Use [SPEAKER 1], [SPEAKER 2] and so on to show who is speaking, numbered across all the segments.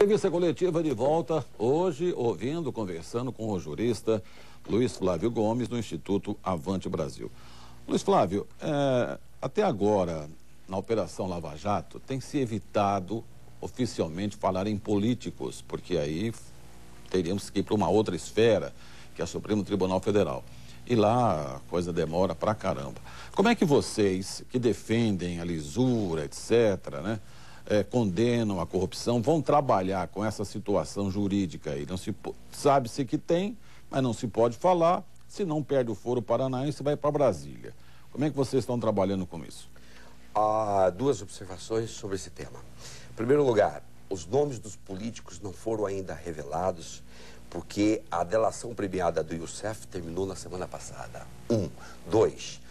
[SPEAKER 1] Entrevista coletiva de volta, hoje conversando com o jurista Luiz Flávio Gomes, do Instituto Avante Brasil. Luiz Flávio, até agora, na Operação Lava Jato, tem se evitado oficialmente falar em políticos, porque aí teríamos que ir para uma outra esfera, que é o Supremo Tribunal Federal. E lá a coisa demora pra caramba. Como é que vocês, que defendem a lisura, etc., né? Condenam a corrupção, vão trabalhar com essa situação jurídica aí? Não se sabe-se que tem, mas não se pode falar, se não perde o foro paranaense, vai para Brasília. Como é que vocês estão trabalhando com isso?
[SPEAKER 2] Há duas observações sobre esse tema. Em primeiro lugar, os nomes dos políticos não foram ainda revelados, porque a delação premiada do Youssef terminou na semana passada. 1. 2.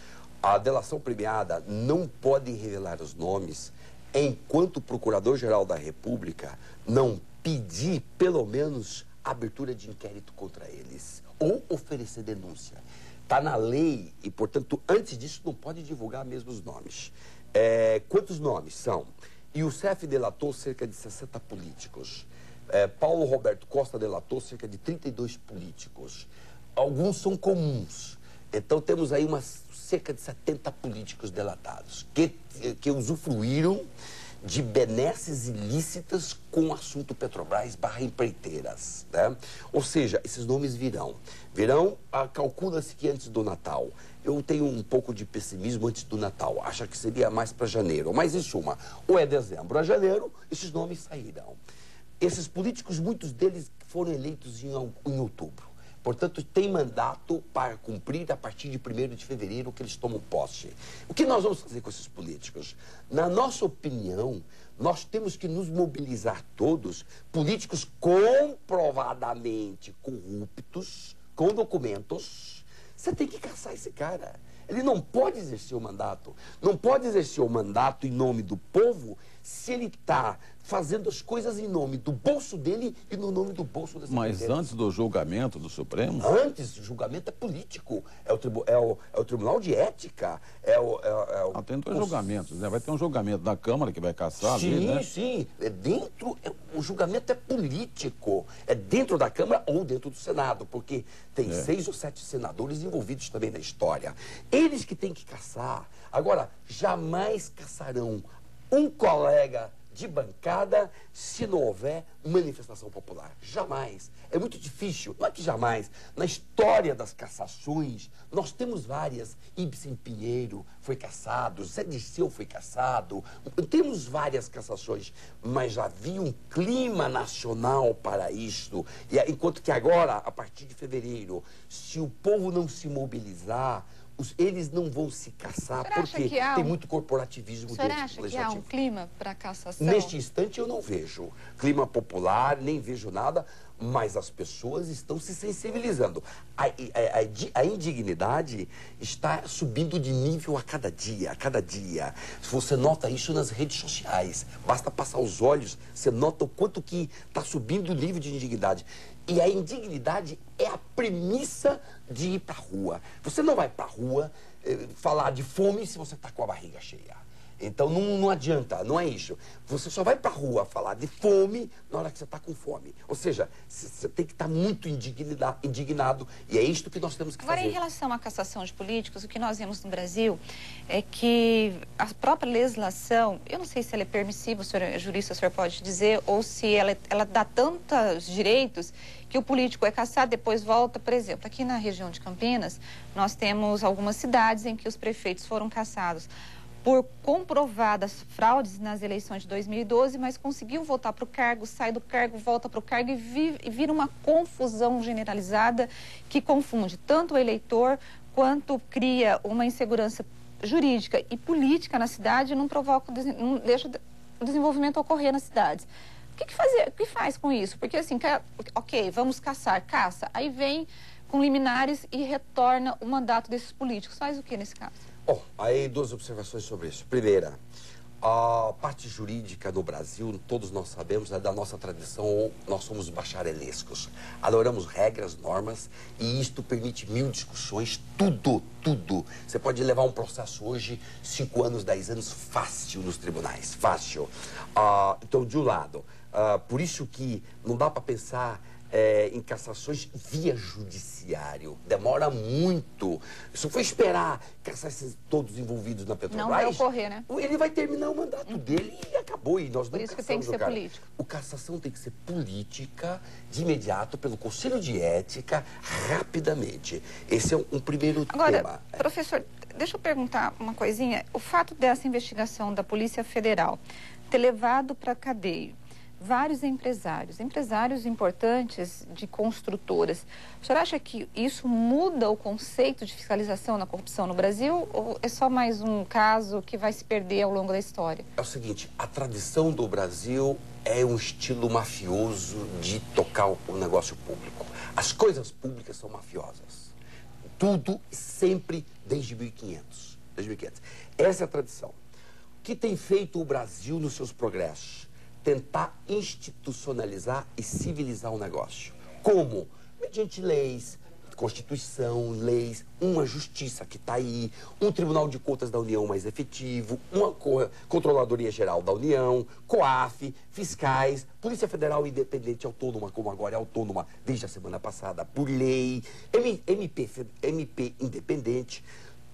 [SPEAKER 2] A delação premiada não pode revelar os nomes enquanto o Procurador-Geral da República não pedir, pelo menos, a abertura de inquérito contra eles ou oferecer denúncia. Está na lei e, portanto, antes disso não pode divulgar mesmo os nomes. Quantos nomes são? Youssef delatou cerca de 60 políticos. Paulo Roberto Costa delatou cerca de 32 políticos. Alguns são comuns. Então temos aí cerca de 70 políticos delatados que usufruíram de benesses ilícitas com o assunto Petrobras / empreiteiras, né? Ou seja, esses nomes virão. Calcula-se que antes do Natal. Eu tenho um pouco de pessimismo antes do Natal. Acho que seria mais para janeiro. Mas em suma, ou é dezembro ou é janeiro, esses nomes sairão. Esses políticos, muitos deles foram eleitos em outubro. Portanto, tem mandato para cumprir a partir de 1º de fevereiro que eles tomam posse. O que nós vamos fazer com esses políticos? Na nossa opinião, nós temos que nos mobilizar todos, políticos comprovadamente corruptos, com documentos. Você tem que caçar esse cara. Ele não pode exercer o mandato. Não pode exercer o mandato em nome do povo se ele está fazendo as coisas em nome do bolso dele e no nome do bolso das
[SPEAKER 1] Mas antes do julgamento do Supremo?
[SPEAKER 2] Antes, o julgamento é político. É o Tribunal de Ética.
[SPEAKER 1] Tem dois julgamentos, né? Vai ter um julgamento da Câmara que vai caçar
[SPEAKER 2] sim,
[SPEAKER 1] ali, né?
[SPEAKER 2] Sim, o julgamento é político. É dentro da Câmara ou dentro do Senado, porque tem 6 ou 7 senadores envolvidos também na história. Eles que têm que caçar. Agora, jamais caçarão um colega de bancada se não houver manifestação popular. Jamais. É muito difícil. Não é que jamais. Na história das cassações, nós temos várias. Ibsen Pinheiro foi cassado, Zé Dirceu foi cassado. Temos várias cassações, mas já havia um clima nacional para isto. Enquanto que agora, a partir de fevereiro, se o povo não se mobilizar, eles não vão se caçar, porque tem muito corporativismo dentro do legislativo.
[SPEAKER 3] Você acha que há um clima para cassação?
[SPEAKER 2] Neste instante eu não vejo clima popular, nem vejo nada, mas as pessoas estão se sensibilizando. A indignidade está subindo de nível a cada dia, a cada dia. Você nota isso nas redes sociais. Basta passar os olhos, você nota o quanto que está subindo o nível de indignidade. E a indignidade é a premissa de ir para a rua. Você não vai para a rua falar de fome se você está com a barriga cheia. Então não adianta, não é isso. Você só vai para a rua falar de fome na hora que você está com fome. Ou seja, você tem que estar muito indignado e é isto que nós temos que fazer.
[SPEAKER 3] Agora, em relação à cassação de políticos, o que nós vemos no Brasil é que a própria legislação, eu não sei se ela é permissiva, o senhor é jurista, o senhor pode dizer, ou se ela dá tantos direitos que o político é cassado, depois volta. Por exemplo, aqui na região de Campinas, nós temos algumas cidades em que os prefeitos foram cassados por comprovadas fraudes nas eleições de 2012, mas conseguiu voltar para o cargo, sai do cargo, volta para o cargo e vira uma confusão generalizada que confunde tanto o eleitor quanto cria uma insegurança jurídica e política na cidade e não deixa o desenvolvimento ocorrer nas cidades. O que faz com isso? Porque assim, ok, vamos caçar, caça, aí vem com liminares e retorna o mandato desses políticos. Faz o que nesse caso?
[SPEAKER 2] Bom, aí 2 observações sobre isso. Primeira, A parte jurídica no Brasil, todos nós sabemos, é da nossa tradição, nós somos bacharelescos. Adoramos regras, normas, e isto permite mil discussões, tudo. Você pode levar um processo hoje, 5 anos, 10 anos, fácil nos tribunais, fácil. Então, de um lado, por isso que não dá para pensar em cassações via judiciário. Demora muito. Se for esperar caçar todos envolvidos na Petrobras...
[SPEAKER 3] Não vai ocorrer, né?
[SPEAKER 2] Ele vai terminar o mandato dele e acabou. E nós
[SPEAKER 3] por
[SPEAKER 2] não
[SPEAKER 3] isso que tem que ser político.
[SPEAKER 2] O cassação tem que ser política, de imediato, pelo Conselho de Ética, rapidamente. Esse é um primeiro tema.
[SPEAKER 3] Agora, professor, deixa eu perguntar uma coisinha. O fato dessa investigação da Polícia Federal ter levado para a cadeia vários empresários importantes de construtoras. O senhor acha que isso muda o conceito de fiscalização na corrupção no Brasil ou é só mais um caso que vai se perder ao longo da história?
[SPEAKER 2] É o seguinte, a tradição do Brasil é um estilo mafioso de tocar o negócio público. As coisas públicas são mafiosas. Tudo, sempre, desde 1500. Essa é a tradição. O que tem feito o Brasil nos seus progressos? Tentar institucionalizar e civilizar o negócio. Como? Mediante leis, Constituição, leis, uma justiça que está aí, um Tribunal de Contas da União mais efetivo, uma Controladoria Geral da União, COAF, fiscais, Polícia Federal independente autônoma, como agora é autônoma desde a semana passada, por lei, MP independente.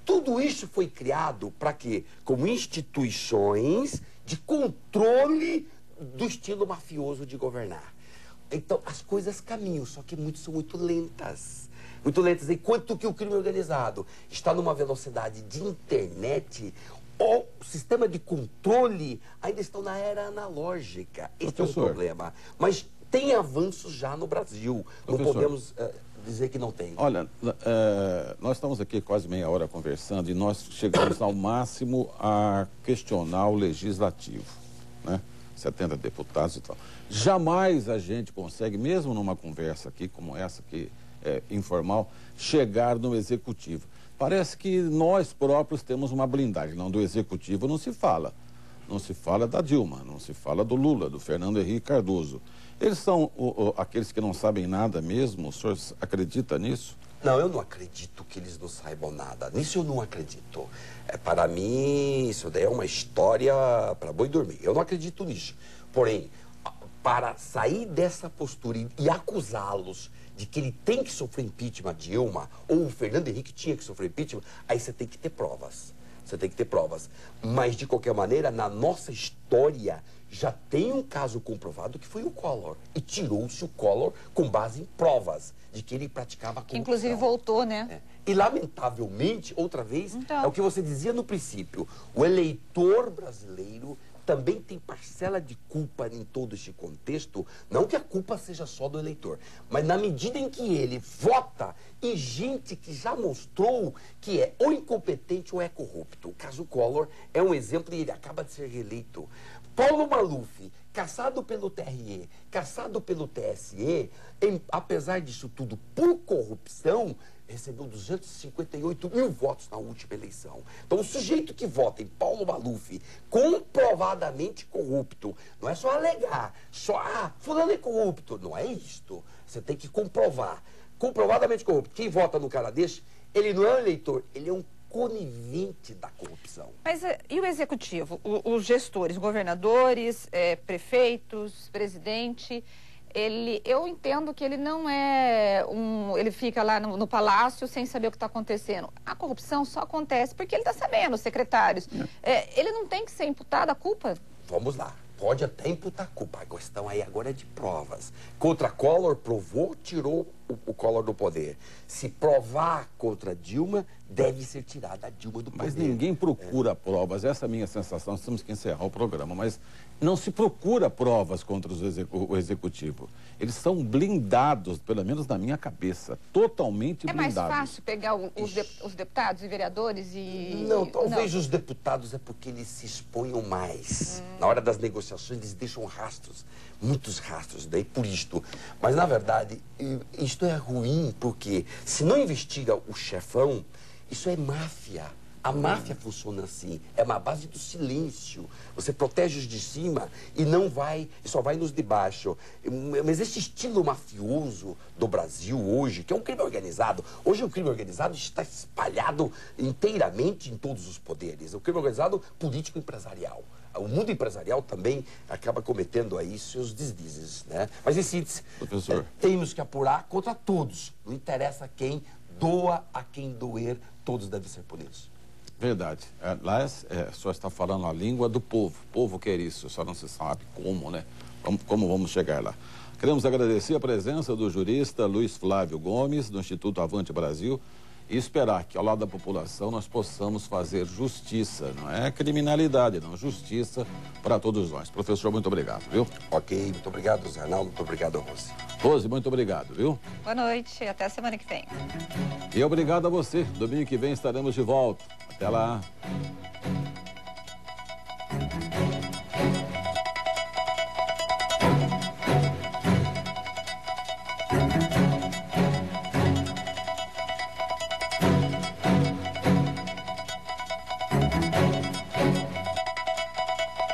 [SPEAKER 2] Tudo isso foi criado para quê? Como instituições de controle do estilo mafioso de governar. Então, as coisas caminham, só que são muito lentas. Muito lentas. Enquanto que o crime organizado está numa velocidade de internet, o sistema de controle ainda está na era analógica. Esse é um problema. Mas tem avanços já no Brasil. Não podemos dizer que não tem.
[SPEAKER 1] Olha, nós estamos aqui quase meia hora conversando e nós chegamos ao máximo a questionar o legislativo, né? 70 deputados e tal. Jamais a gente consegue, mesmo numa conversa aqui como essa, que é informal, chegar no executivo. Parece que nós próprios temos uma blindagem. Não, do executivo não se fala. Não se fala da Dilma, não se fala do Lula, do Fernando Henrique Cardoso. Eles são aqueles que não sabem nada mesmo? O senhor acredita nisso?
[SPEAKER 2] Não, eu não acredito que eles não saibam nada. Nisso eu não acredito. Para mim, isso daí é uma história para boi dormir. Eu não acredito nisso. Porém, para sair dessa postura e acusá-los de que ele tem que sofrer impeachment, Dilma, ou o Fernando Henrique tinha que sofrer impeachment, aí você tem que ter provas. Você tem que ter provas. Mas, de qualquer maneira, na nossa história, já tem um caso comprovado que foi o Collor. E tirou-se o Collor com base em provas de que ele praticava corrupção.
[SPEAKER 3] Inclusive voltou, né?
[SPEAKER 2] E, lamentavelmente, outra vez, é o que você dizia no princípio, o eleitor brasileiro também tem parcela de culpa em todo este contexto, não que a culpa seja só do eleitor, mas na medida em que ele vota em gente que já mostrou que é ou incompetente ou é corrupto. O caso Collor é um exemplo e ele acaba de ser reeleito. Paulo Maluf, caçado pelo TRE, caçado pelo TSE, apesar disso tudo, por corrupção, recebeu 258 mil votos na última eleição. Então, o sujeito que vota em Paulo Maluf, comprovadamente corrupto, não é só alegar, fulano é corrupto. Não é isto. Você tem que comprovar. Comprovadamente corrupto. Quem vota no cara desse, ele não é um eleitor, ele é um conivente da corrupção.
[SPEAKER 3] Mas e o executivo? Os gestores, governadores, prefeitos, presidente... eu entendo que ele não é ele fica lá no palácio sem saber o que está acontecendo. A corrupção só acontece porque ele está sabendo, os secretários. Ele não tem que ser imputado a culpa?
[SPEAKER 2] Vamos lá. Pode até imputar a culpa. A questão aí agora é de provas. Contra Collor, provou, tirou o Collor do poder. Se provar contra Dilma, deve ser tirada a Dilma do poder.
[SPEAKER 1] Mas ninguém procura provas. Essa é a minha sensação. Nós temos que encerrar o programa. Mas não se procura provas contra o executivo. Eles são blindados, pelo menos na minha cabeça. Totalmente blindados.
[SPEAKER 3] É mais fácil pegar os deputados e vereadores e...
[SPEAKER 2] Não, talvez os deputados é porque eles se exponham mais. Na hora das negociações, eles deixam rastros. Muitos rastros, daí por isto. Mas, na verdade, isto é ruim porque se não investiga o chefão, isso é máfia. A máfia funciona assim, é uma base do silêncio. Você protege os de cima e só vai nos de baixo. Mas esse estilo mafioso do Brasil hoje, que é um crime organizado, hoje o crime organizado está espalhado inteiramente em todos os poderes. O crime organizado político-empresarial. O mundo empresarial também acaba cometendo aí seus deslizes, né? Mas em síntese,
[SPEAKER 1] professor,
[SPEAKER 2] temos que apurar contra todos. Não interessa quem, doa a quem doer, todos devem ser punidos.
[SPEAKER 1] Verdade. Lá o senhor está falando a língua do povo. O povo quer isso, só não se sabe como, né? Como vamos chegar lá. Queremos agradecer a presença do jurista Luiz Flávio Gomes, do Instituto Avante Brasil, e esperar que, ao lado da população, nós possamos fazer justiça. Não é criminalidade, não. Justiça para todos nós. Professor, muito obrigado, viu?
[SPEAKER 2] Ok, muito obrigado, Zé Arnaldo. Muito obrigado, Rose.
[SPEAKER 1] Rose, muito obrigado, viu?
[SPEAKER 3] Boa noite, até a semana que vem.
[SPEAKER 1] E obrigado a você. Domingo que vem estaremos de volta. Até lá.